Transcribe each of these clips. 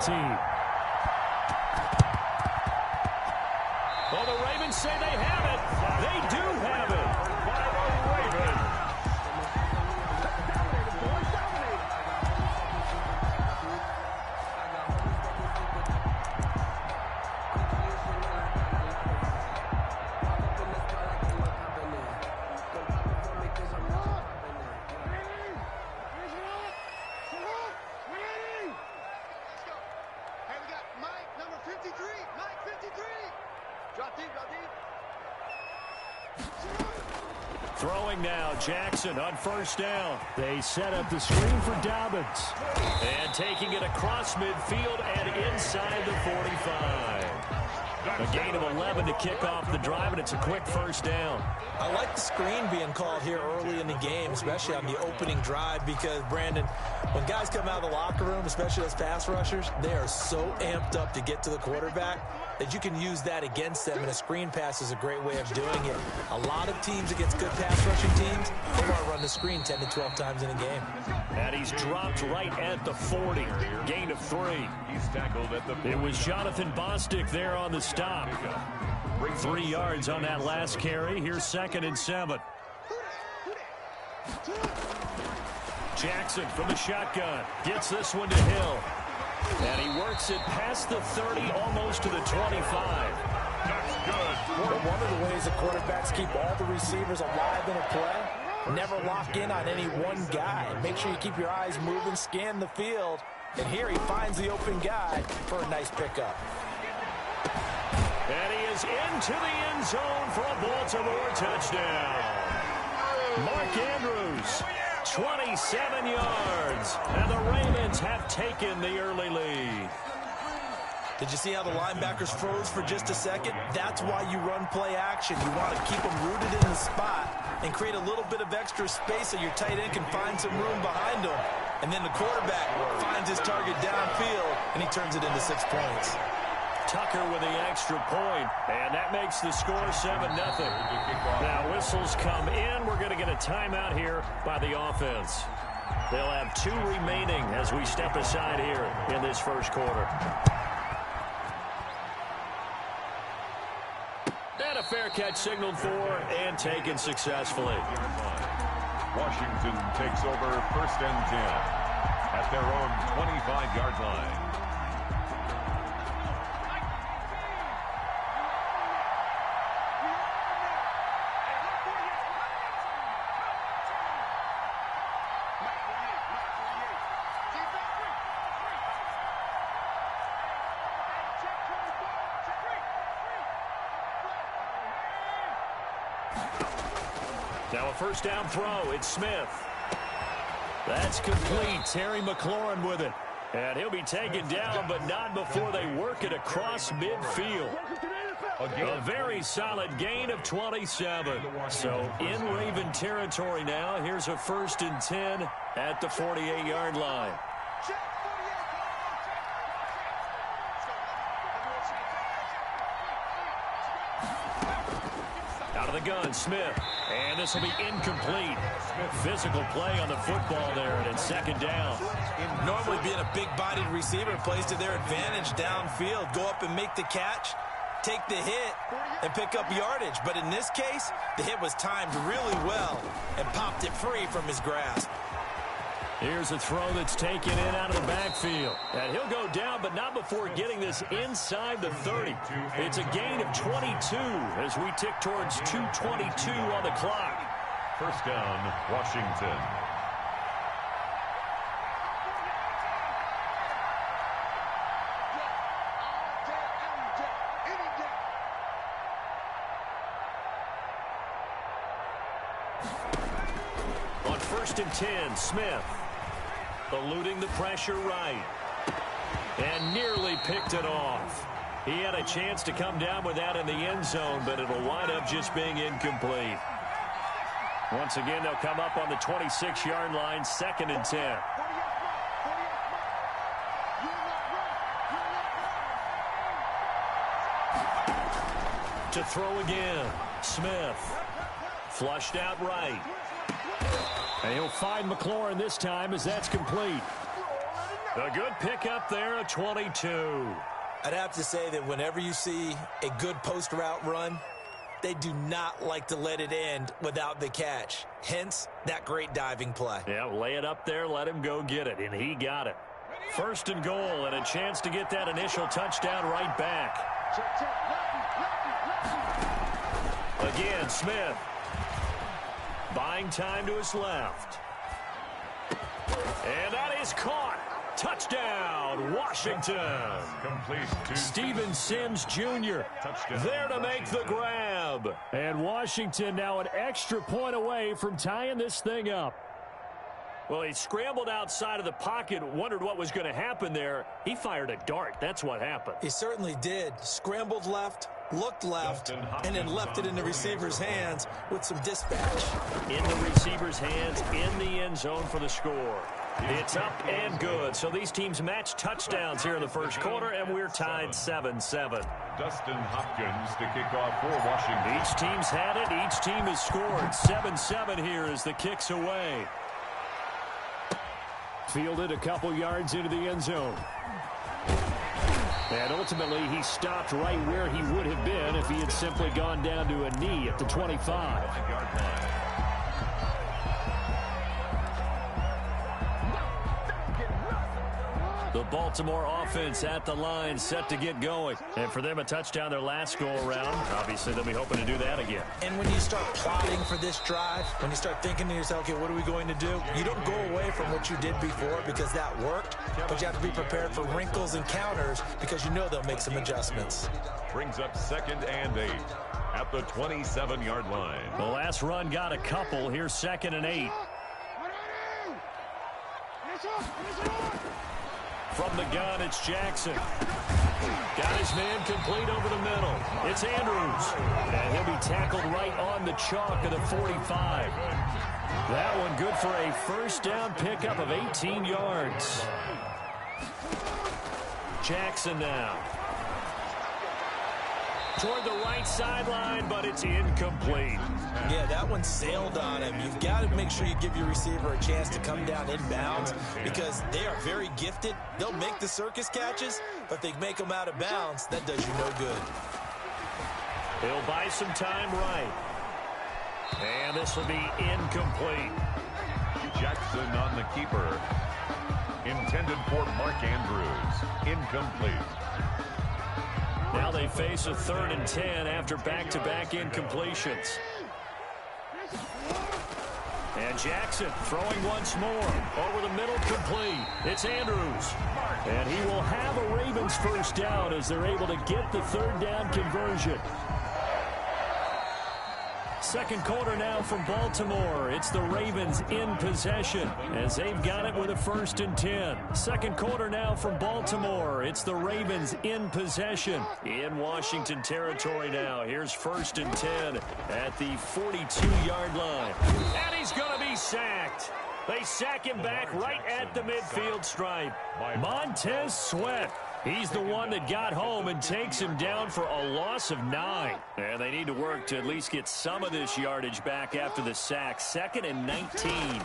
team. Well, the Ravens say they have it. They do have it. By the Ravens. Throwing now, Jackson on first down. They set up the screen for Dobbins. And taking it across midfield and inside the 45. A gain of 11 to kick off the drive, and it's a quick first down. I like the screen being called here early in the game, especially on the opening drive, because, Brandon, when guys come out of the locker room, especially those pass rushers, they are so amped up to get to the quarterback that you can use that against them, and a screen pass is a great way of doing it. A lot of teams against good pass rushing teams, they want to run the screen 10 to 12 times in a game. And he's dropped right at the 40. Gain of 3. He's tackled at the. It was Jonathan Bostic there on the stop. 3 yards on that last carry. Here's 2nd and 7. Jackson from the shotgun gets this one to Hill. And he works it past the 30, almost to the 25. That's good. Well, one of the ways the quarterbacks keep all the receivers alive in a play, never lock in on any one guy. Make sure you keep your eyes moving, scan the field. And here he finds the open guy for a nice pickup. And he is into the end zone for a Baltimore touchdown. Mark Andrews, 27 yards. And the Ravens have taken the early lead. Did you see how the linebackers froze for just a second? That's why you run play action. You want to keep them rooted in the spot and create a little bit of extra space so your tight end can find some room behind him. And then the quarterback finds his target downfield, and he turns it into 6 points. Tucker with the extra point, and that makes the score 7-0. Now whistles come in. We're going to get a timeout here by the offense. They'll have 2 remaining as we step aside here in this first quarter. And a fair catch signaled for and taken successfully. Washington takes over 1st and 10 at their own 25-yard line. Now a first down throw. It's Smith. That's complete. Terry McLaurin with it. And he'll be taken down, but not before they work it across midfield. A very solid gain of 27. So in Raven territory now. Here's a 1st and 10 at the 48-yard line. Out of the gun, Smith. And this will be incomplete. Physical play on the football there, and it's 2nd down. Normally being a big-bodied receiver plays to their advantage downfield. Go up and make the catch, take the hit, and pick up yardage. But in this case, the hit was timed really well and popped it free from his grasp. Here's a throw that's taken in out of the backfield. And he'll go down, but not before getting this inside the 30. It's a gain of 22 as we tick towards 2:22 on the clock. 1st down, Washington. On 1st and 10, Smith. Eluding the pressure right. And nearly picked it off. He had a chance to come down with that in the end zone, but it'll wind up just being incomplete. Once again, they'll come up on the 26-yard line, 2nd and 10. To throw again, Smith. Flushed out right. And he'll find McLaurin this time as that's complete. A good pickup there, a 22. I'd have to say that whenever you see a good post route run, they do not like to let it end without the catch. Hence, that great diving play. Yeah, lay it up there, let him go get it, and he got it. First and goal, and a chance to get that initial touchdown right back. Again, Smith. Buying time to his left. And that is caught. Touchdown, Washington. Complete to Steven Sims Jr. Touchdown, there to make the grab. And Washington now an extra point away from tying this thing up. Well, he scrambled outside of the pocket, wondered what was going to happen there. He fired a dart. That's what happened. He certainly did. Scrambled left, looked left, and then left it in the receiver's hands with some dispatch. In the receiver's hands, in the end zone for the score. It's up and good. So these teams match touchdowns here in the first quarter, and we're tied 7-7. Dustin Hopkins to kick off for Washington. Each team's had it. Each team has scored. 7-7 here as the kick's away. Fielded a couple yards into the end zone. And ultimately, he stopped right where he would have been if he had simply gone down to a knee at the 25. The Baltimore offense at the line, set to get going. And for them, a touchdown their last go-around. Obviously, they'll be hoping to do that again. And when you start plotting for this drive, when you start thinking to yourself, okay, what are we going to do? You don't go away from what you did before because that worked, but you have to be prepared for wrinkles and counters because you know they'll make some adjustments. Brings up 2nd and 8 at the 27-yard line. The last run got a couple. Here's 2nd and 8. From the gun, it's Jackson. Got his man complete over the middle. It's Andrews. And he'll be tackled right on the chalk of the 45. That one good for a first down pickup of 18 yards. Jackson now. Toward the right sideline, but it's incomplete. Yeah, that one sailed on him. You've got to make sure you give your receiver a chance to come down inbounds because they are very gifted. They'll make the circus catches, but they make them out of bounds. That does you no good. He'll buy some time right. And this will be incomplete. Jackson on the keeper. Intended for Mark Andrews. Incomplete. Now they face a 3rd and 10 after back-to-back incompletions. And Jackson throwing once more. Over the middle, complete. It's Andrews. And he will have a Ravens first down as they're able to get the 3rd down conversion. Second quarter now from Baltimore. It's the Ravens in possession as they've got it with a 1st and 10. Second quarter now from Baltimore. It's the Ravens in possession. In Washington territory now. Here's 1st and 10 at the 42-yard line. And he's going to be sacked. They sack him back right at the midfield stripe. Montez Sweat. He's the one that got home and takes him down for a loss of 9. And they need to work to at least get some of this yardage back after the sack. 2nd and 19.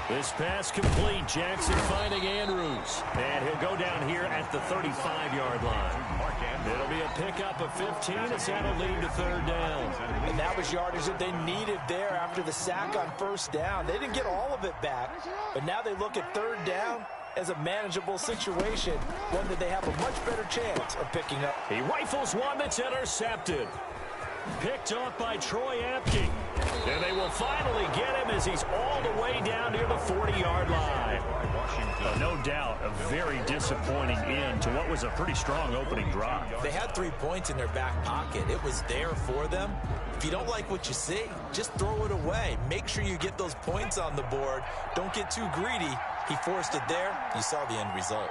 This pass complete. Jackson finding Andrews. And he'll go down here at the 35-yard line. It'll be a pickup of 15 as that'll lead to 3rd down. And that was yardage that they needed there after the sack on 1st down. They didn't get all of it back, but now they look at 3rd down as a manageable situation, one that they have a much better chance of picking up. He rifles one that's intercepted. Picked off by Troy Apke. And they will finally get him as he's all the way down near the 40-yard line. No doubt, a very disappointing end to what was a pretty strong opening drive. They had 3 points in their back pocket. It was there for them. If you don't like what you see, just throw it away. Make sure you get those points on the board. Don't get too greedy. He forced it there. You saw the end result.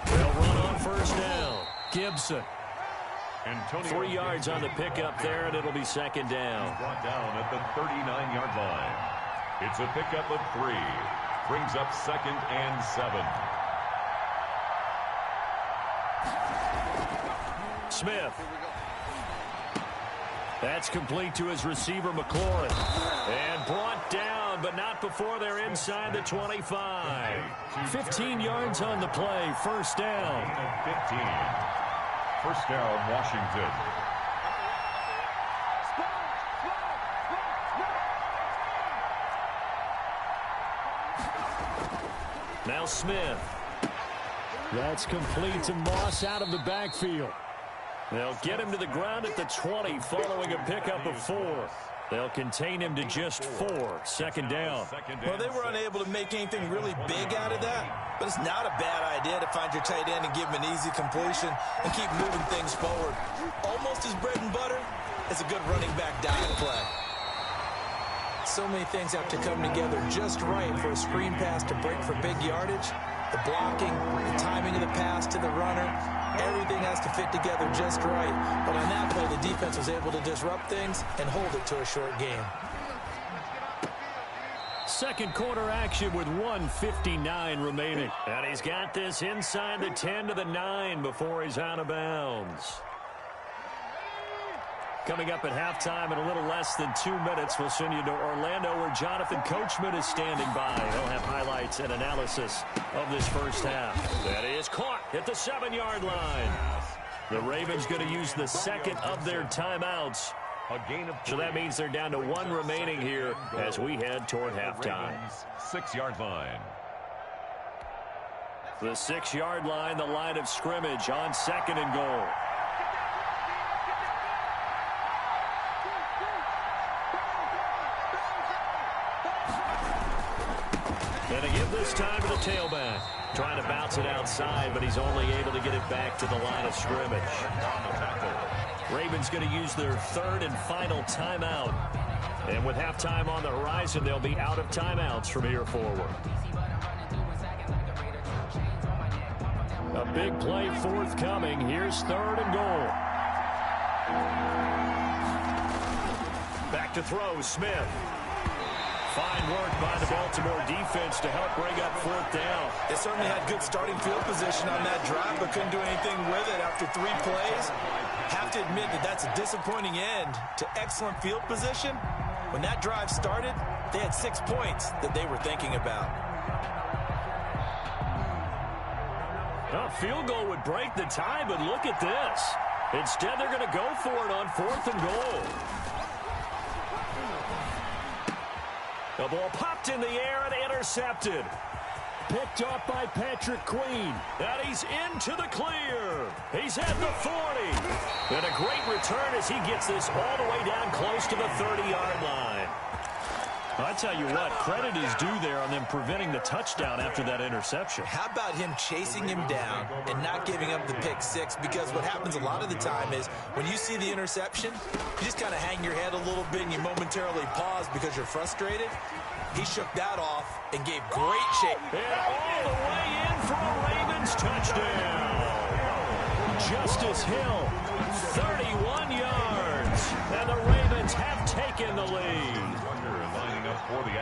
They'll run on 1st down. Gibson. 3 yards on the pickup there, and it'll be 2nd down. Brought down at the 39-yard line. It's a pickup of 3. Brings up 2nd and 7. Smith. That's complete to his receiver, McLaurin. And brought down, but not before they're inside the 25. 15 yards on the play. First down. 15. First down, Washington. Now Smith. That's complete to Moss out of the backfield. They'll get him to the ground at the 20 following a pickup of 4. They'll contain him to just 4. Second down. Well, they were unable to make anything really big out of that, but it's not a bad idea to find your tight end and give him an easy completion and keep moving things forward. Almost as bread and butter as a good running back dive play. So many things have to come together just right for a screen pass to break for big yardage. The blocking, the timing of the pass to the runner, everything has to fit together just right. But on that play, the defense was able to disrupt things and hold it to a short game. Second quarter action with 1:59 remaining. And he's got this inside the 10 to the 9 before he's out of bounds. Coming up at halftime in a little less than 2 minutes, we'll send you to Orlando where Jonathan Coachman is standing by. He'll have highlights and analysis of this first half. That is caught at the 7-yard line. The Ravens going to use the second of their timeouts. So that means they're down to 1 remaining here as we head toward halftime. 6-yard line. The 6-yard line, the line of scrimmage on 2nd and goal. And to give this time to the tailback. Trying to bounce it outside, but he's only able to get it back to the line of scrimmage. Ravens going to use their 3rd and final timeout. And with halftime on the horizon, they'll be out of timeouts from here forward. A big play forthcoming. Here's 3rd and goal. Back to throw, Smith. Fine work by the Baltimore defense to help bring up 4th down. They certainly had good starting field position on that drive, but couldn't do anything with it after 3 plays. Have to admit that that's a disappointing end to excellent field position. When that drive started, they had 6 points that they were thinking about. A field goal would break the tie, but look at this. Instead, they're going to go for it on 4th and goal. The ball popped in the air and intercepted. Picked up by Patrick Queen. And he's into the clear. He's at the 40. And a great return as he gets this all the way down close to the 30-yard line. I tell you what, credit is due there on them preventing the touchdown after that interception. How about him chasing him down and not giving up the pick 6? Because what happens a lot of the time is when you see the interception, you just kind of hang your head a little bit and you momentarily pause because you're frustrated. He shook that off and gave great chase. And all the way in for a Ravens touchdown. Justice Hill, 31 yards. And the Ravens have taken the lead.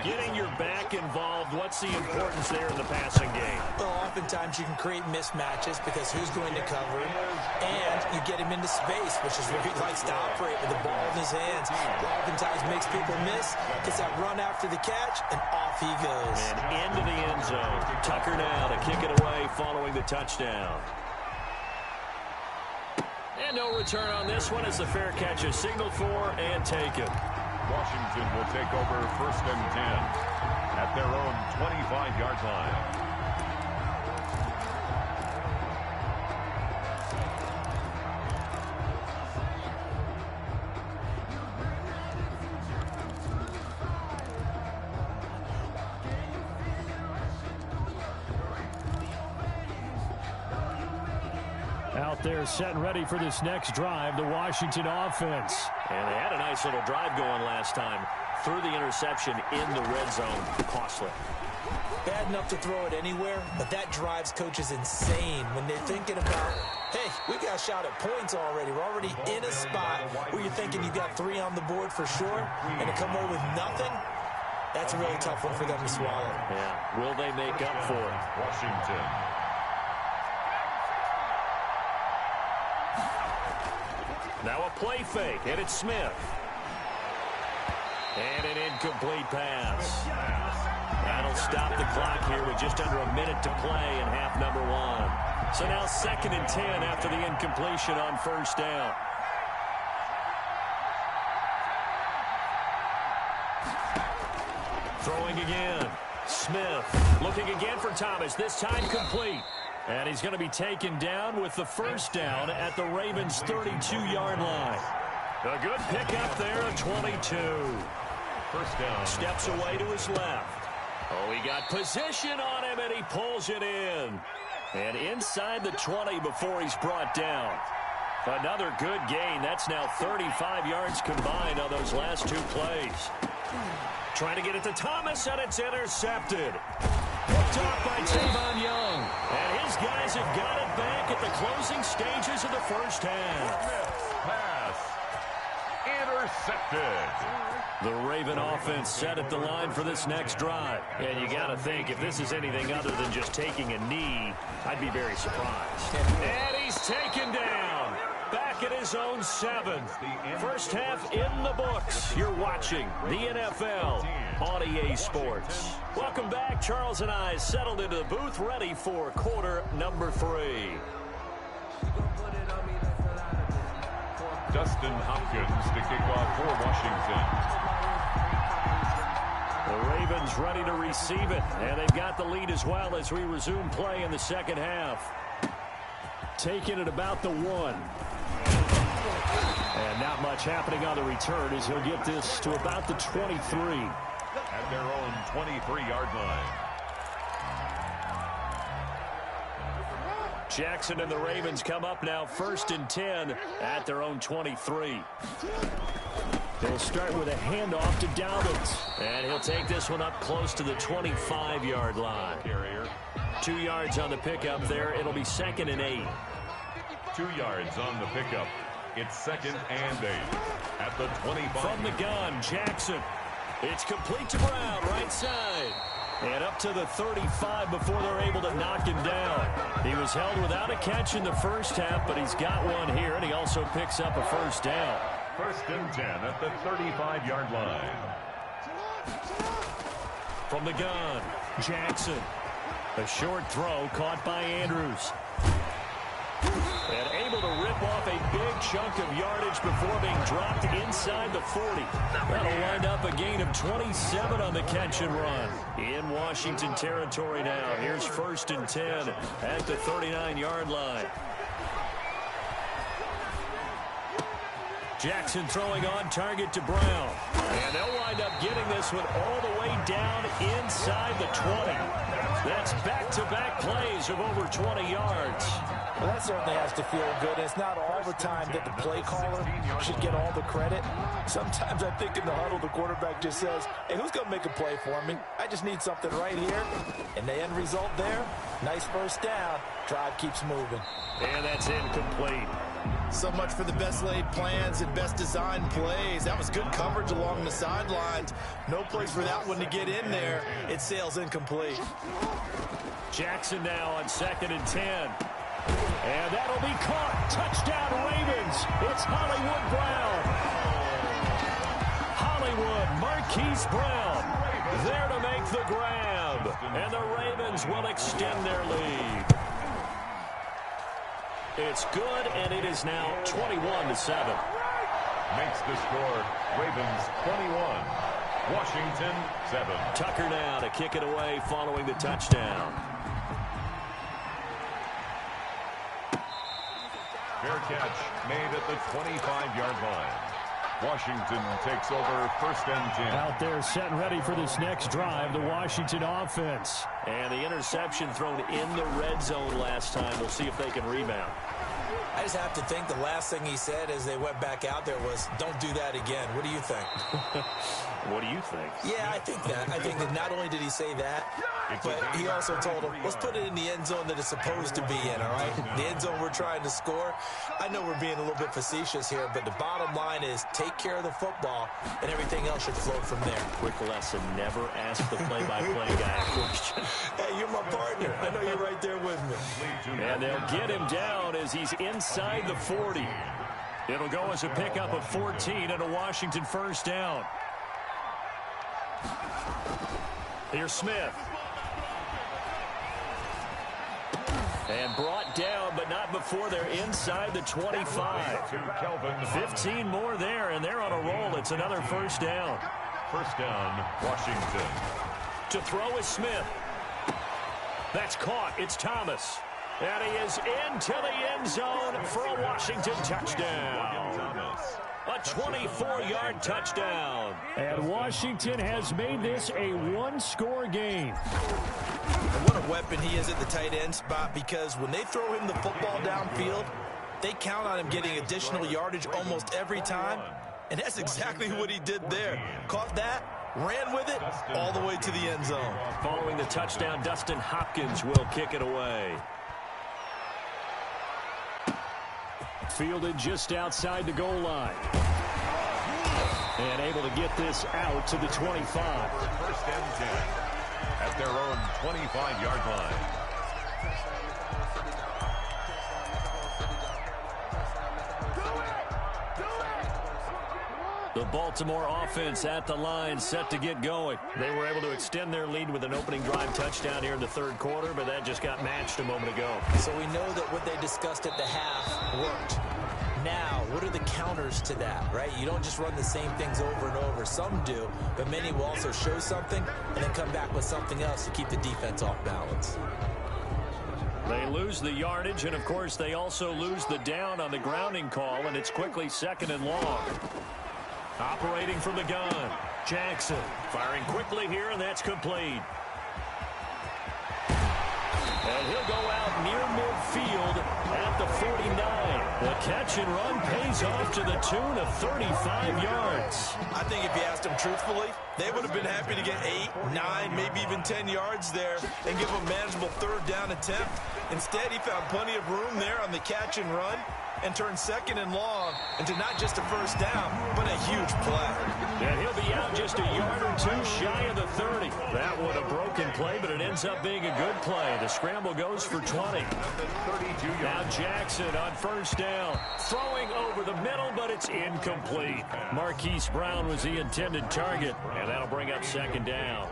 Getting your back involved, what's the importance there in the passing game? Well, oftentimes you can create mismatches because who's going to cover him, and you get him into space, which is where he likes to operate with the ball in his hands. Oftentimes makes people miss, gets that run after the catch, and off he goes. And into the end zone. Tucker now to kick it away following the touchdown. And no return on this one as the fair catch is signaled for and taken. Washington will take over 1st and 10 at their own 25-yard line. Out there set and ready for this next drive, the Washington offense. And they had a nice little drive going last time. Threw the interception in the red zone. Costly. Bad enough to throw it anywhere, but that drives coaches insane when they're thinking about, hey, we got a shot at points already. We're already in a spot where you're thinking you got 3 on the board for sure, and to come away with nothing, that's a really tough one for them to swallow. Yeah. Will they make up for it? Washington. Now a play fake, and it's Smith. And an incomplete pass. That'll stop the clock here with just under a minute to play in half number one. So now 2nd and 10 after the incompletion on first down. Throwing again. Smith looking again for Thomas, this time complete. And he's going to be taken down with the first down at the Ravens' 32-yard line. A good pickup there of 22. First down. Steps away to his left. Oh, he got position on him, and he pulls it in. And inside the 20 before he's brought down. Another good gain. That's now 35 yards combined on those last two plays. Trying to get it to Thomas, and it's intercepted. Picked off by Tavon Young. And his guys have got it back at the closing stages of the first half. Pass. Intercepted. The Raven offense set at the line for this next drive. And you got to think, if this is anything other than just taking a knee, I'd be very surprised. And he's taken down. Back at his own 7. First half in the books. You're watching the NFL on EA Sports. Welcome back. Charles and I settled into the booth, ready for quarter number 3. Dustin Hopkins to kick off for Washington. The Ravens ready to receive it, and they've got the lead as well as we resume play in the second half. Taking it about the 1. And not much happening on the return as he'll get this to about the 23. At their own 23-yard line. Jackson and the Ravens come up now 1st and 10 at their own 23. They'll start with a handoff to Dobbins. And he'll take this one up close to the 25-yard line. 2 yards on the pickup there. It'll be 2nd and 8. 2 yards on the pickup. It's 2nd and 8 at the 25. From the gun, Jackson. It's complete to Brown, right side. And up to the 35 before they're able to knock him down. He was held without a catch in the first half, but he's got one here, and he also picks up a first down. 1st and 10 at the 35-yard line. From the gun, Jackson. A short throw caught by Andrews. And able to rip off a big chunk of yardage before being dropped inside the 40. That'll wind up a gain of 27 on the catch and run. In Washington territory now. Here's 1st and 10 at the 39-yard line. Jackson throwing on target to Brown. And they'll wind up getting this one all the way down inside the 20. That's back-to-back plays of over 20 yards. Well, that certainly has to feel good. It's not all the time that the play caller should get all the credit. Sometimes I think in the huddle, the quarterback just says, hey, who's going to make a play for me? I just need something right here. And the end result there, nice first down. Drive keeps moving. And that's incomplete. So much for the best laid plans and best designed plays. That was good coverage along the sidelines. No place for that one to get in there. It sails incomplete. Jackson now on 2nd and 10. And that'll be caught. Touchdown Ravens. It's Hollywood Brown. Hollywood, Marquise Brown there to make the grab. And the Ravens will extend their lead. It's good, and it is now 21-7. Makes the score Ravens 21, Washington 7. Tucker now to kick it away following the touchdown. Fair catch made at the 25-yard line. Washington takes over 1st and 10. Out there set and ready for this next drive, the Washington offense. And the interception thrown in the red zone last time. We'll see if they can rebound. I just have to think the last thing he said as they went back out there was, don't do that again. What do you think? What do you think? Yeah, I think that. I think that not only did he say that, but he also told him, let's put it in the end zone that it's supposed to be in, all right? The end zone we're trying to score. I know we're being a little bit facetious here, but the bottom line is take care of the football, and everything else should flow from there. Quick lesson, never ask the play-by-play guy a question. Hey, you're my partner. I know you're right there with me. And they'll get him down as he's inside the 40. It'll go as a pickup of 14 and a Washington first down. Here's Smith. And brought down, but not before they're inside the 25. 15 more there, and they're on a roll. It's another first down. First down, Washington. To throw is Smith. That's caught. It's Thomas. And he is into the end zone for a Washington touchdown. A 24-yard touchdown. And Washington has made this a one-score game. And what a weapon he is at the tight end spot, because when they throw him the football downfield, they count on him getting additional yardage almost every time. And that's exactly what he did there. Caught that, ran with it, all the way to the end zone. Following the touchdown, Dustin Hopkins will kick it away. Fielded just outside the goal line. And able to get this out to the 25. First and 10 at their own 25-yard line. The Baltimore offense at the line, set to get going. They were able to extend their lead with an opening drive touchdown here in the third quarter, but that just got matched a moment ago. So we know that what they discussed at the half worked. Now, what are the counters to that, right? You don't just run the same things over and over. Some do, but many will also show something and then come back with something else to keep the defense off balance. They lose the yardage, and, of course, they also lose the down on the grounding call, and it's quickly second and long. Operating from the gun, Jackson firing quickly here, and that's complete. And he'll go out near midfield at the 49. The catch and run pays off to the tune of 35 yards. I think if you asked them truthfully, they would have been happy to get 8, 9, maybe even 10 yards there and give a manageable third down attempt. Instead, he found plenty of room there on the catch and run and turned second and long into not just a first down, but a huge play. And he'll be out just a yard or two shy of the 30. That one a broken play, but it ends up being a good play. The scramble goes for 20. Now Jackson on first down. Throwing over the middle, but it's incomplete. Marquise Brown was the intended target, and that'll bring up second down.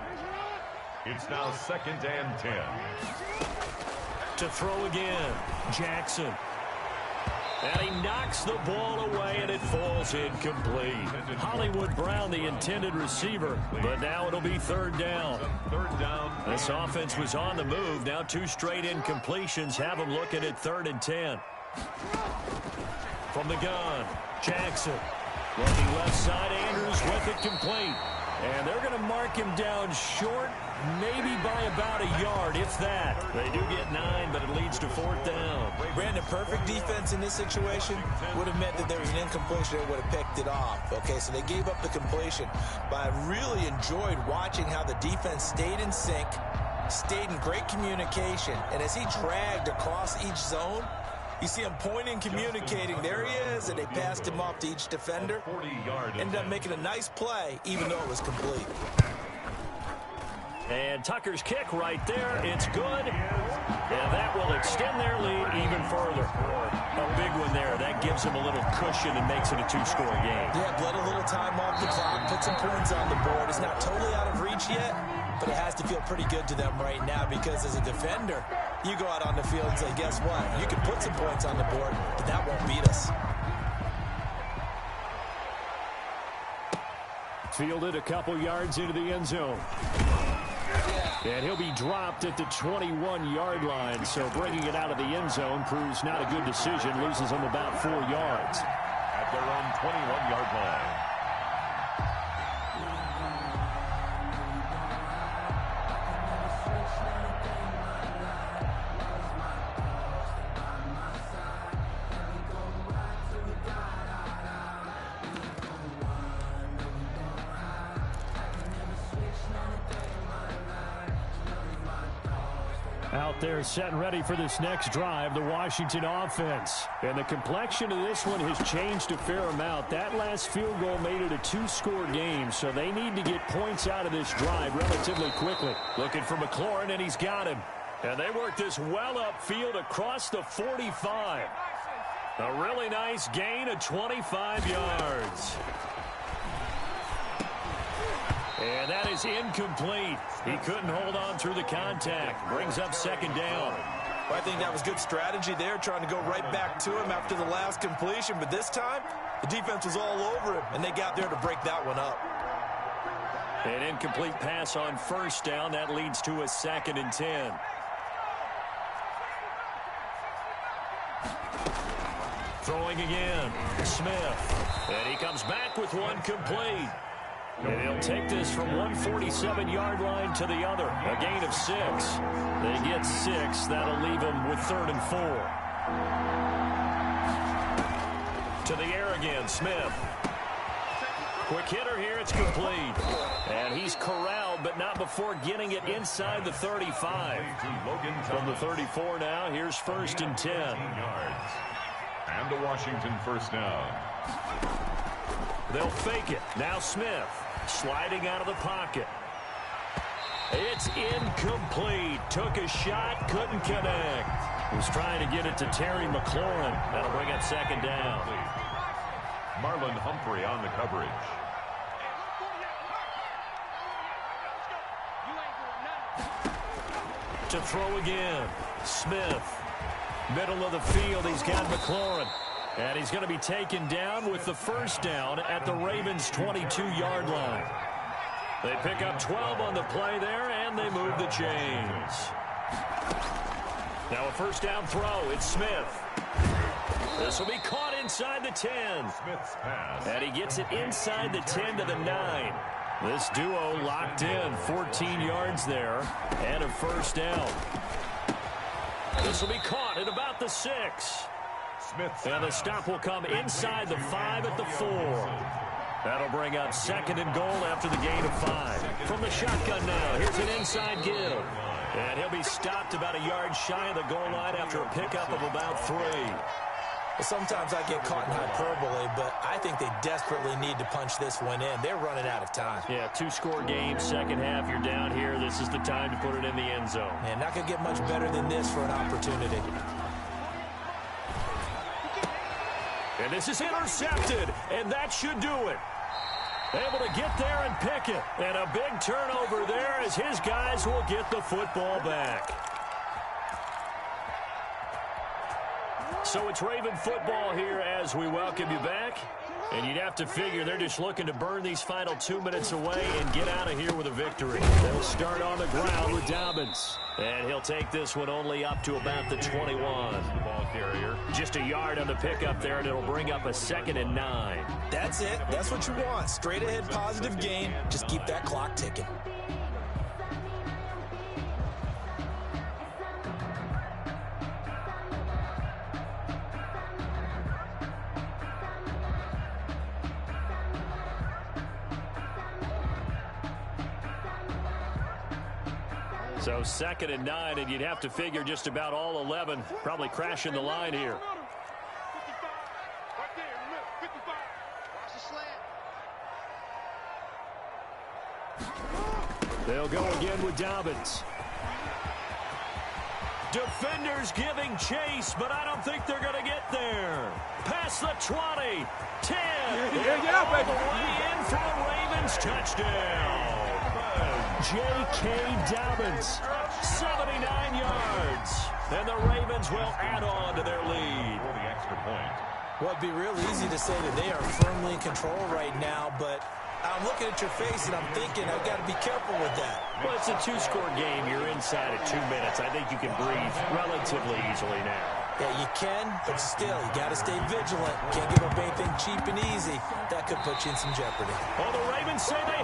It's now second and 10. To throw again, Jackson. And he knocks the ball away, and it falls incomplete. Hollywood Brown, the intended receiver, but now it'll be third down. Third down. This offense was on the move. Now two straight incompletions have them looking at 3rd and 10. From the gun, Jackson. Looking left side, Andrews with it complete. And they're going to mark him down short, maybe by about a yard, if that. They do get 9, but it leads to 4th down. Brandon, perfect defense in this situation would have meant that there was an incompletion that would have picked it off. Okay, so they gave up the completion. But I really enjoyed watching how the defense stayed in sync, stayed in great communication. And as he dragged across each zone, you see him pointing, communicating. There he is, and they passed him off to each defender. Ended up making a nice play, even though it was complete. And Tucker's kick right there. It's good. And that will extend their lead even further. A big one there. That gives them a little cushion and makes it a 2-score game. Yeah, bled a little time off the clock, put some points on the board. It's not totally out of reach yet, but it has to feel pretty good to them right now, because as a defender, you go out on the field and say, guess what? You can put some points on the board, but that won't beat us. Fielded a couple yards into the end zone. And he'll be dropped at the 21-yard line, so bringing it out of the end zone proves not a good decision. Loses them about 4 yards. At their own 21-yard line. Out there set and ready for this next drive, the Washington offense. And the complexion of this one has changed a fair amount. That last field goal made it a 2-score game, so they need to get points out of this drive relatively quickly. Looking for McLaurin, and he's got him. And they work this well upfield across the 45. A really nice gain of 25 yards. And that is incomplete. He couldn't hold on through the contact. Brings up second down. Well, I think that was good strategy there, trying to go right back to him after the last completion. But this time, the defense was all over him, and they got there to break that one up. An incomplete pass on first down. That leads to a 2nd and 10. Throwing again. Smith. And he comes back with one complete. And he'll take this from 147-yard line to the other. A gain of 6. They get 6. That'll leave them with 3rd and 4. To the air again, Smith. Quick hitter here, it's complete. And he's corralled, but not before getting it inside the 35. From the 34 now, here's 1st and 10. And a Washington first down. They'll fake it. Now Smith sliding out of the pocket. It's incomplete. Took a shot, couldn't connect. Was trying to get it to Terry McLaurin. That'll bring up 2nd down. Marlon Humphrey on the coverage. To throw again. Smith. Middle of the field, he's got McLaurin. And he's going to be taken down with the first down at the Ravens' 22-yard line. They pick up 12 on the play there, and they move the chains. Now a first down throw. It's Smith. This will be caught inside the 10. Smith's pass. And he gets it inside the 10 to the 9. This duo locked in. 14 yards there and a first down. This will be caught at about the 6. And the stop will come inside the 5 at the 4. That'll bring up 2nd and goal after the gain of 5. From the shotgun now, here's an inside give. And he'll be stopped about a yard shy of the goal line after a pickup of about 3. Well, sometimes I get caught in hyperbole, but I think they desperately need to punch this one in. They're running out of time. Yeah, 2-score game, second half, you're down here. This is the time to put it in the end zone. And not going to get much better than this for an opportunity. And this is intercepted, and that should do it. Able to get there and pick it. And a big turnover there as his guys will get the football back. So it's Raven football here as we welcome you back. And you'd have to figure they're just looking to burn these final 2 minutes away and get out of here with a victory. They'll start on the ground with Dobbins. And he'll take this one only up to about the 21. Ball carrier. Just a yard on the pickup there, and it'll bring up a 2nd and 9. That's it. That's what you want. Straight ahead positive game. Just keep that clock ticking. So 2nd and 9, and you'd have to figure just about all 11 probably crashing the line here. They'll go again with Dobbins. Defenders giving chase, but I don't think they're going to get there. Past the 20, 10, all the way in for a Ravens touchdown. J.K. Dobbins, 79 yards. And the Ravens will add on to their lead. For the extra point. Well, it'd be real easy to say that they are firmly in control right now, but I'm looking at your face and I'm thinking I've got to be careful with that. Well, it's a 2-score game. You're inside of 2 minutes. I think you can breathe relatively easily now. Yeah, you can, but still, you got to stay vigilant. Can't give up anything cheap and easy. That could put you in some jeopardy. Well, the Ravens say they